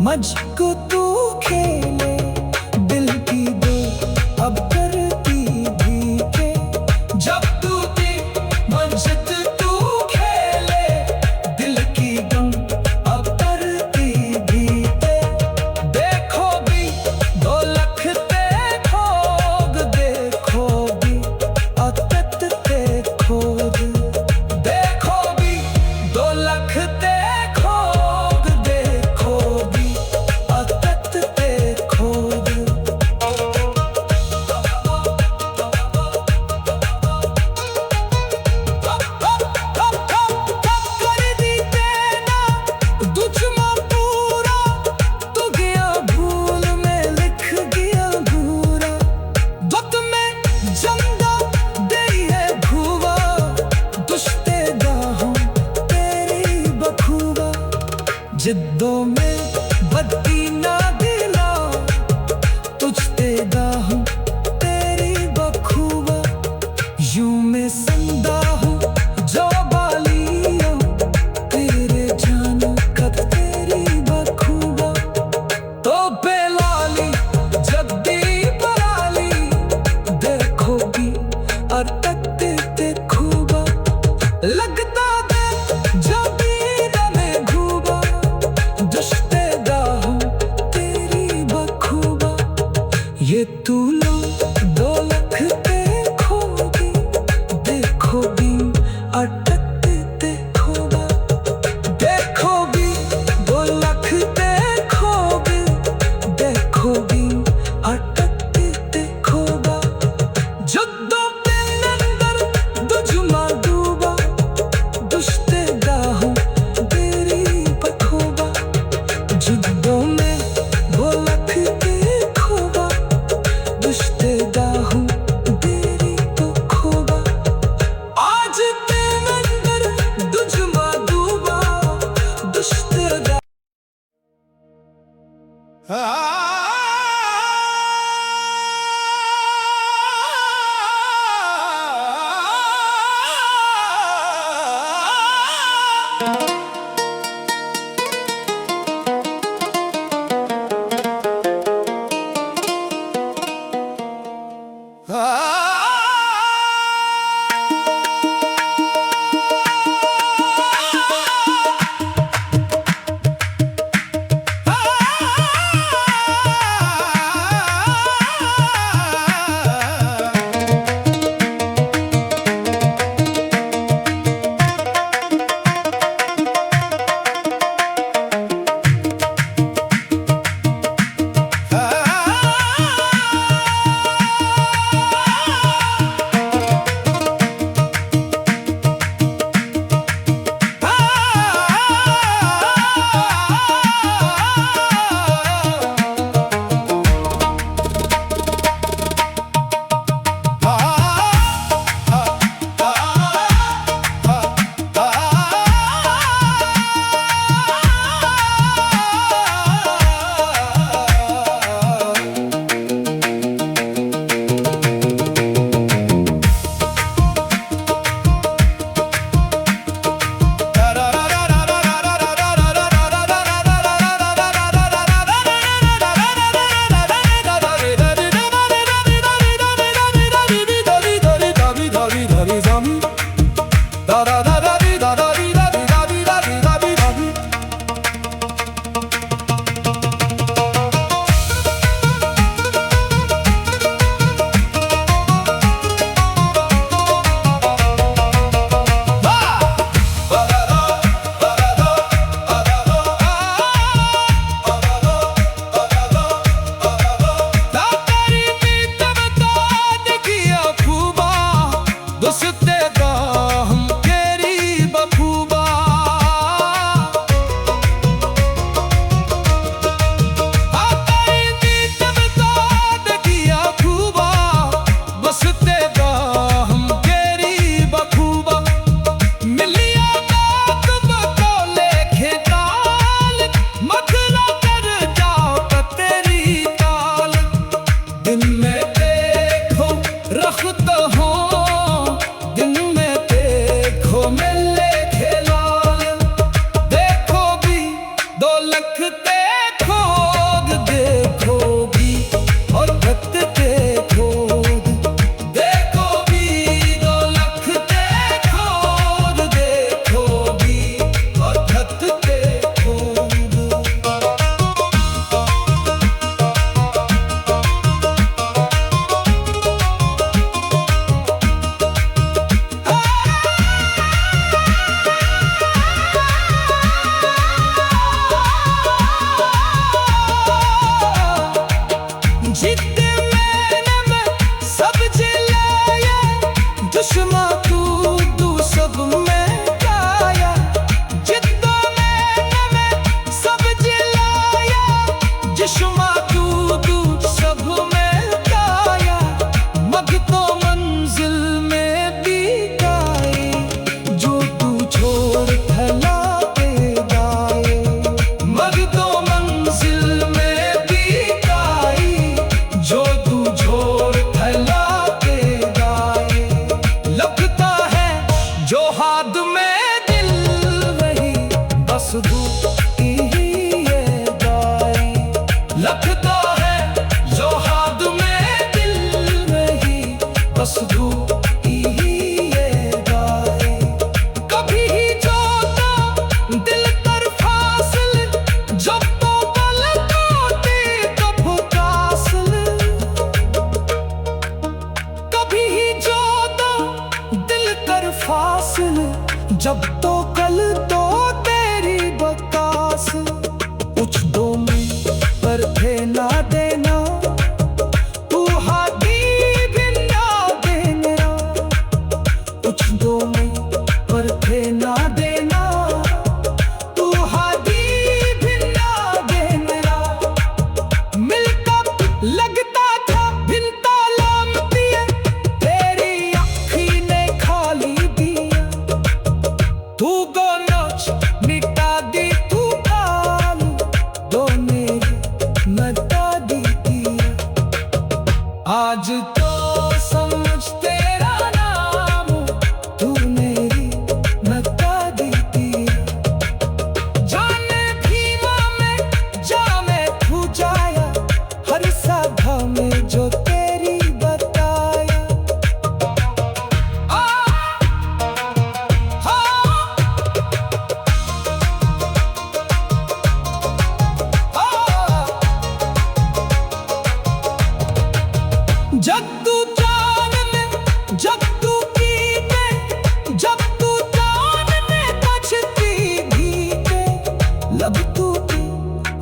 मुझको तू खेले दिल की दो अब करती भी के जब तू थी मंजिल तू खेले दिल की दो अब करती भी ते देखो भी 2 लाख देखोग देखो भी अतत देखोग देखो भी 2 लाख देखोग देखो भी अतत देखोग कर दी तेना दुश्मन पूरा तू गया भूल में लिख गया भूरा दुख में जंदा दे है भूवा दुश्ते गाहों तेरी बखूबा जिद्दों में बत्ती ना दिला तुझते गाहों तेरी बखूबा यूं में संदा हूँ जो बालियों तेरे जानो कब तेरी बखूबा तो बेलाली जद्दी पराली देखोगी और तकते देखूबा लगता दे जब में घूबा दुश्ते गाहों तेरी बखूबा ये तू लो 2 लाख देखोगी देखोगी अटकते देखोगा देखोगी 2 लाख देखोगी देखोगी अटकते देखोगा जद्दों पे नंदर दुजुमा डूबा दुश्ते गाहों तेरी बखूबा जिद्दों में 2 लाख देखोगा दुश्ते गाहों तेरी बखूबा आज ते नंदर दुजुमा डूबा दुश्ते देखो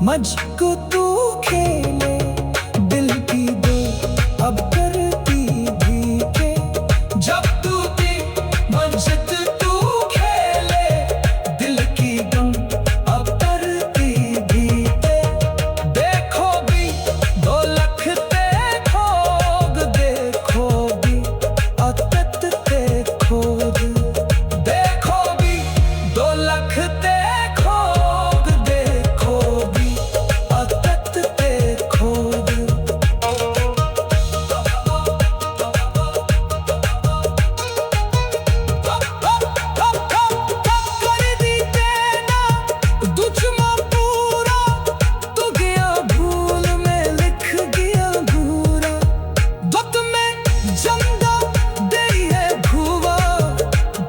मुझको तू खेले दिल की दो अब करती भी के जब तू थी मस्जिद तू खेले दिल की गम अब करती भी के देखो भी 2 लाख देखोग देखो भी अतत देखोग देखो भी 2 लाख देखोग देखो भी अतत देखोग कर दी तेना दुश्मन पूरा तू गया भूल में लिख गया बुरा दुख में जंदा दे है भूवा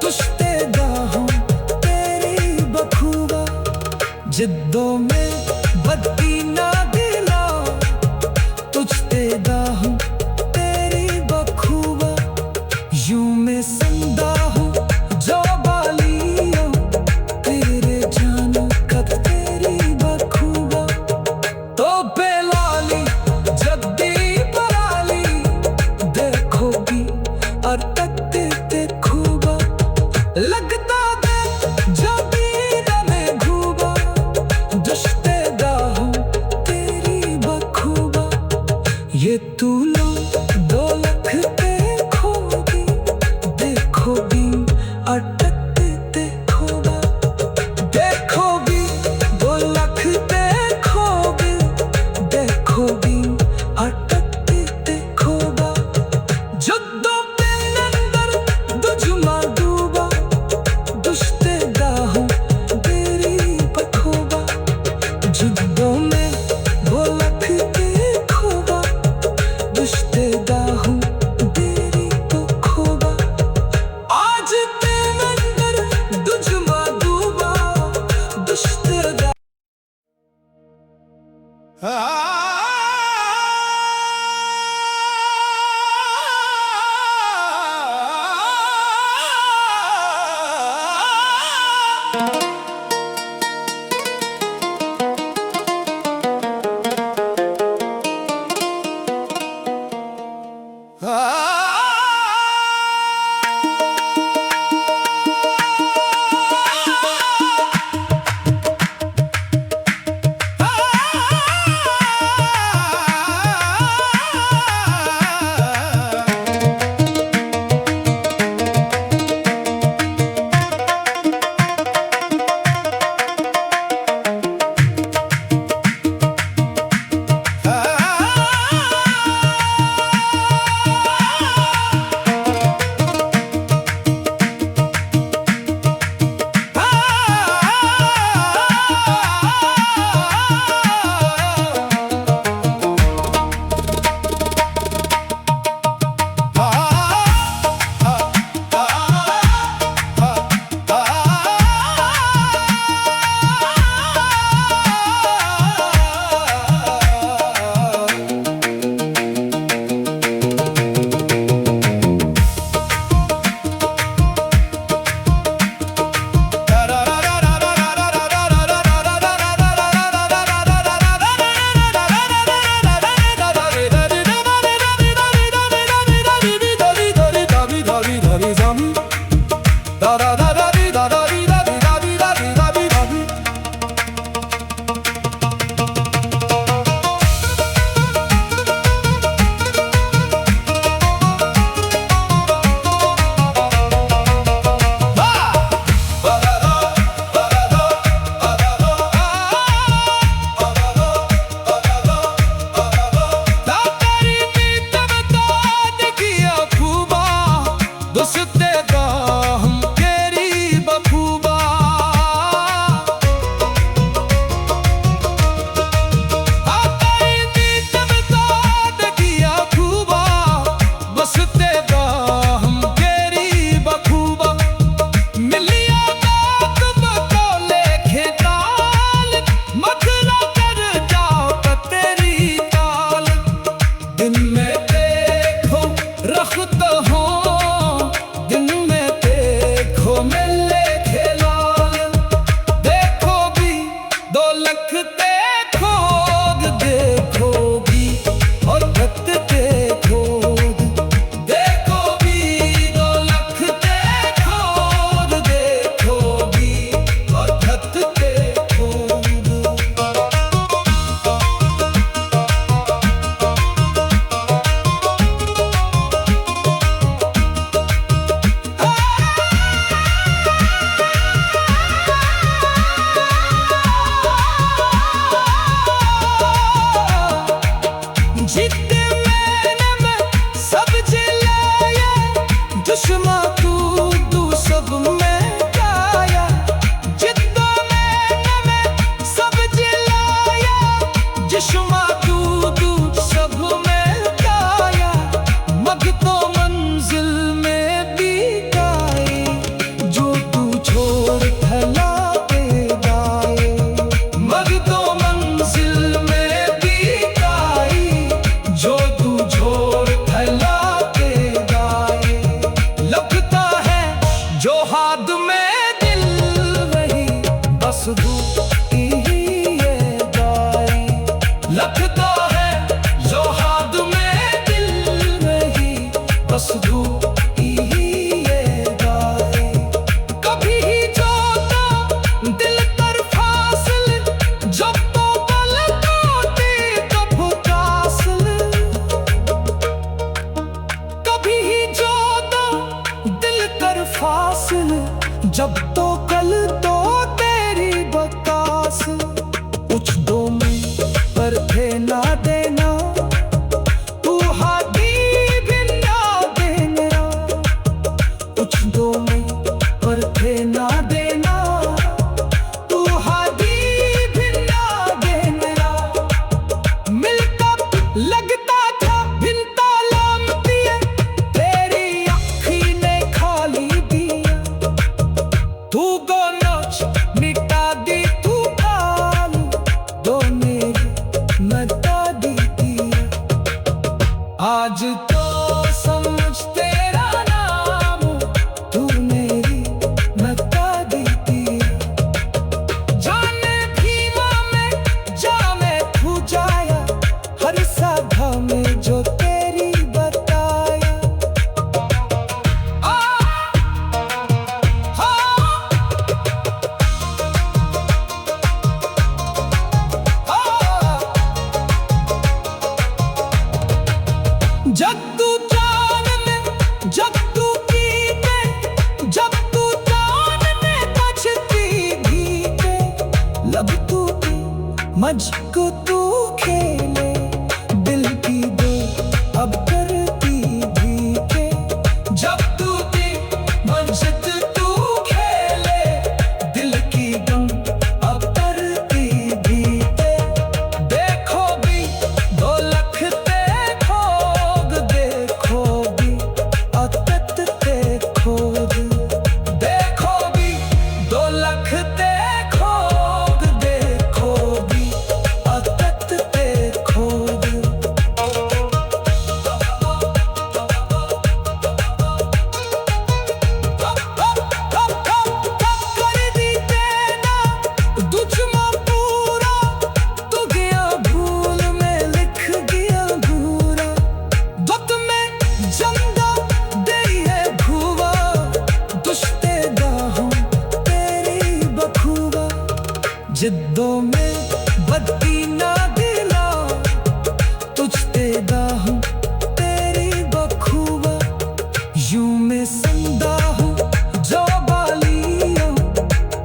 दुश्ते दाहों तेरी बखूबा जिद्दों में बत्ती ना दिला तुझते दाहों तेरी बखूबा यूं में संदा हूँ जो बालियों तेरे जानो कद तेरी बखूबा तो बेलाली जद्दी पराली देखोगी और तकते देखूबा लगता दे जबीन में घूबा दुश्ते दाहों तेरी बखूबा ये तू लो 2 लाख देखोगी देखोगी अटकते देखोगा देखोगी 2 लाख देखोगी देखोगी अटकते देखोगा जुद्दों पे नंदर दुजुमा डूबा दुश्ते दाहों तेरी बखूबा जुद्दों में 2 लाख देखोगा दुश्ते दाहों तेरी बखूबा आज ते नंदर दुजुमा डूबा दुश्ते दा लगता है जो हाथ में दिल में ही बस धूप ही ये गाए। कभी ही जोता दिल कर फासिल, जब तो पल टूटे कब कासिल। कभी ही जोता दिल कर फासिल, जब तो कल तो तेरी बकास। कुछ दो में पर थे ना देना, तू हाथी भी ना दे मेरा। कुछ दो में पर थे ना देना, तू हाथी भी ना दे मेरा। मिलता लगता था बिन तालाम दिए, तेरी आँखी ने खाली दिया। तू गो नोच मिटा दी तू खाली, दो मेरी मता दी दिया। आज तो समझ तेरा नाम, तू मेरी मता दी दिया। जाने भीमा में जा मैं तू जाया, हर सभा में जो तेरी बताया। जब तू जान में, जब तू पीते, जब तू जान में बचती भीते। लब तू पी मझको तू खेले, दिल की दो अब करती भीते। जब तू पी मझक तू खेले, दिल की दो अब करती भीते। देखो भी दो लख देखोग, देखो भी अतत देखोग। देखो भी दो लख देखोग, देखो भी अतत देखोग। कर दी देना दुश्मन पूरा, तू गया भूल में लिख गया घूरा। दुत में जंदा दे है भूवा, दुश्ते दाहों तेरी बखूबा। जिद्दों में बत्ती ना दिला, तुझते दाहों तेरी बखूबा। यूं में संदा हूँ जो बालियों,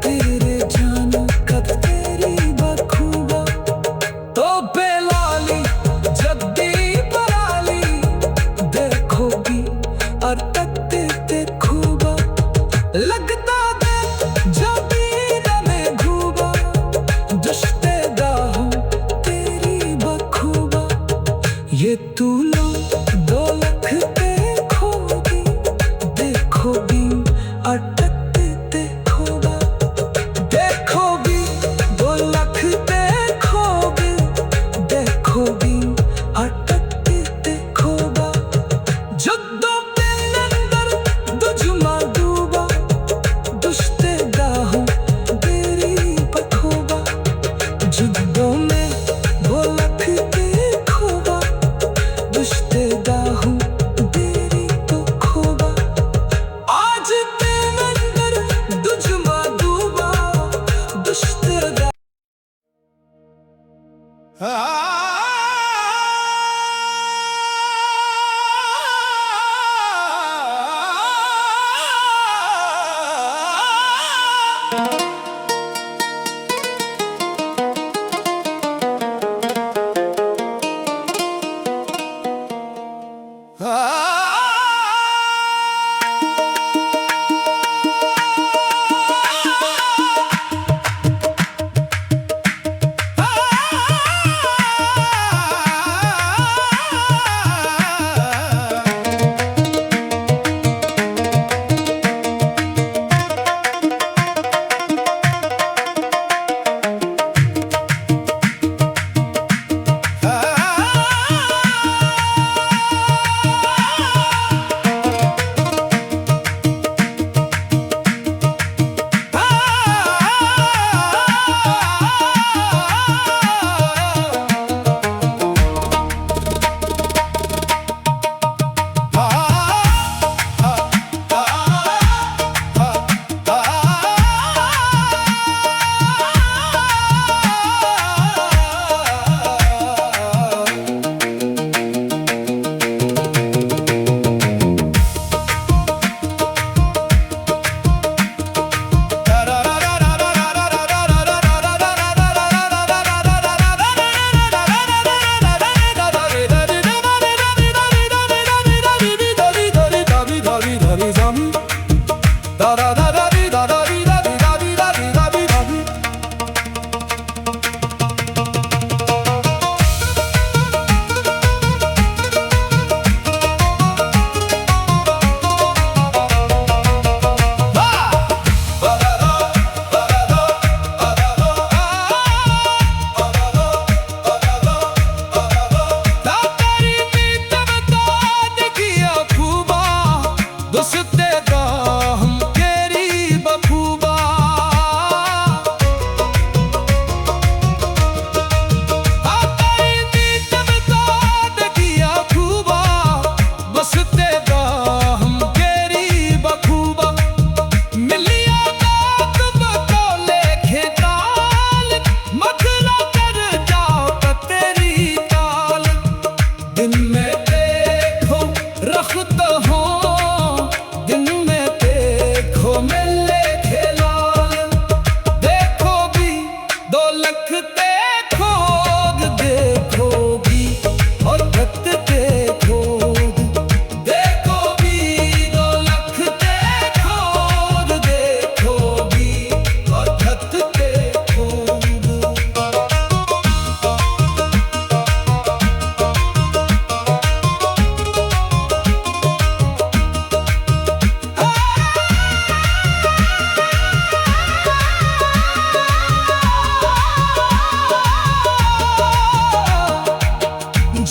तेरे जानो कब तेरी बखूबा। तो बेलाली जद्दी पराली, देखोगी और तकते देखूबा। लगता दे जब में घूबा, दुश्ते दाहों तेरी बखूबा। ये तू लो दो लख देखोगी, देखोगी अटकते देखोगा। देखोगी दो लख देखोगी, देखोगी अटकते देखोगा। जुद्दों पे नंदर दुजुमा डूबा, दुश्ते दाहों तेरी बखूबा। जुद्दों में दो लख देखोगा, दुश्ते दाहों तेरी बखूबा। आज ते नंदर दुजुमा डूबा, दुश्ते दाहों।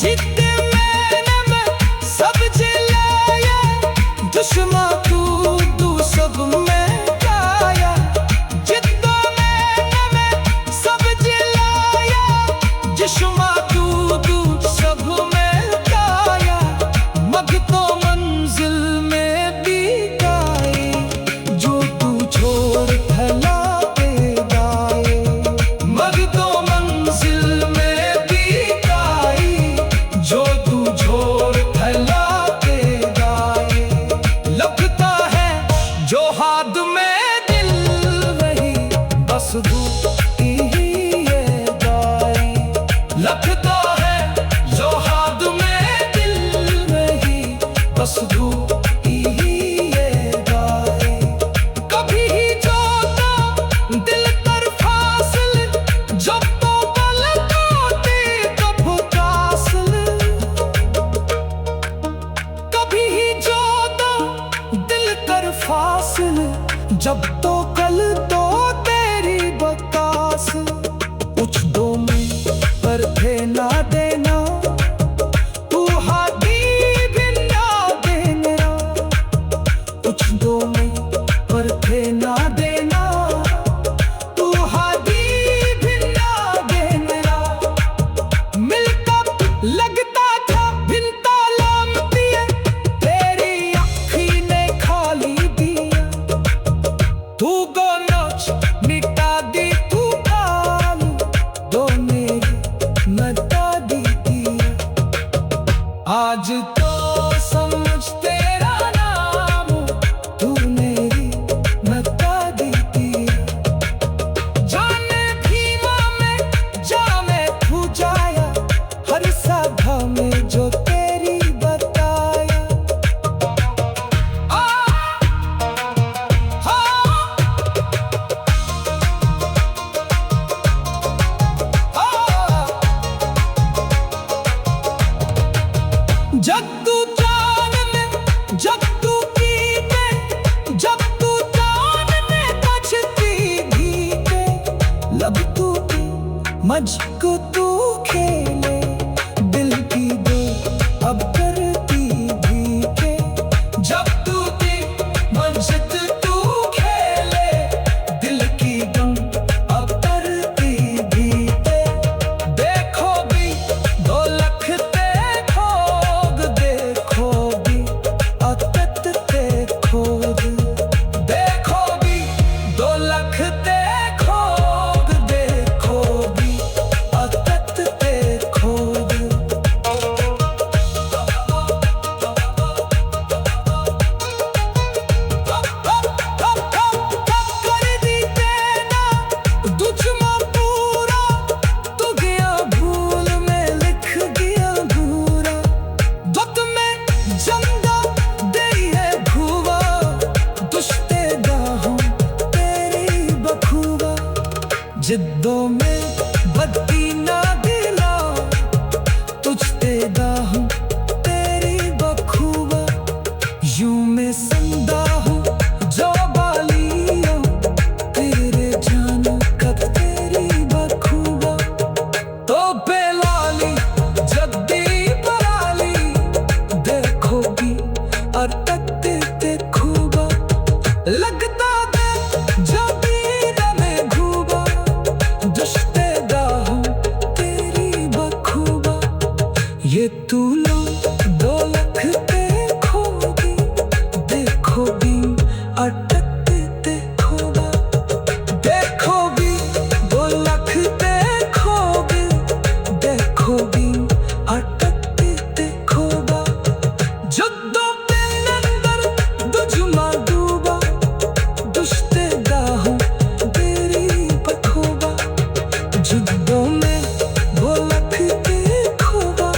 जीते मैंने मैं सब जिलाया, दुश्मन तू सब में गाया। जीते मैंने मैं सब जिलाया, दुश्मन तू सब में गाया। मग तो मंजिल में भी गाए, जो तू छोड़ फैला के गाए। मग तो मंजिल में भी गाए, जो तू छोड़ फैला के गाए। लगता है जो हाथ में दिल वही बस तू ये गाए। लगता है जो हाथ में दिल वही बस तू ये गाए। कभी जोता दिल कर फासिल, जब तो पल होते तब कासिल। कभी जोता दिल कर फासिल, जब तो कल तो तेरी बकास। कुछ दो में पर थे ना देना, तू हाथी भी ना देना। कुछ दो में पर थे ना देना, तू हाथी भी ना देना। मिलता लगता था भिनता लामती है, तेरी आँखी ने खाली दिया। तू गो नोच मिटा दी तू कालू, दो मेरी मटा दी दिया। आज तो समझ तेरा नाम, तू मेरी मटा दी दिया। जाने भीमा में जा मैं तू जाया, हर सभा में जो तेरी बताया। जब तू जान में जब तू कीते, जब तू जान में बचती भीगे। लब तू मजक तू खेले, दिल की दो अब करती भीगे। जब तू मजक तू खेले, दिल की दो अब करती भीगे। देखो भी 2 लाख देखोग, देखो भी अतत देखोग। देखो भी 2 लाख देखोग, देखो भी अतत देखोग। कर दी तेना दुश्मन पूरा, तू गया भूल में लिख गया भूरा। दुख में जंदा दे है भूवा, दुश्ते गाहों तेरी बखूबा। जिद्दों में बदती ना दिला, तुझते गाहों तेरी बखूबा। यूं में संदा हूँ जो बालियों, तेरे जानो कब तेरी बखूबा। तो बेलाली जद्दी बराली, देखो भी और तकते देखूबा। लगता दे जब में घूबा, दुश्ते गाहों तेरी बखूबा। ये तू लो 2 लाख देखोगी, देखोगी अटकते देखोगा। देखोगी 2 लाख देखोगी, देखोगी अटकते देखोगा। जद्दों के अंदर दुजुमा डूबा, दुश्ते गाहों तेरी बखूबा। जद्दों में 2 लाख देखोगा,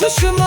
दुश्मन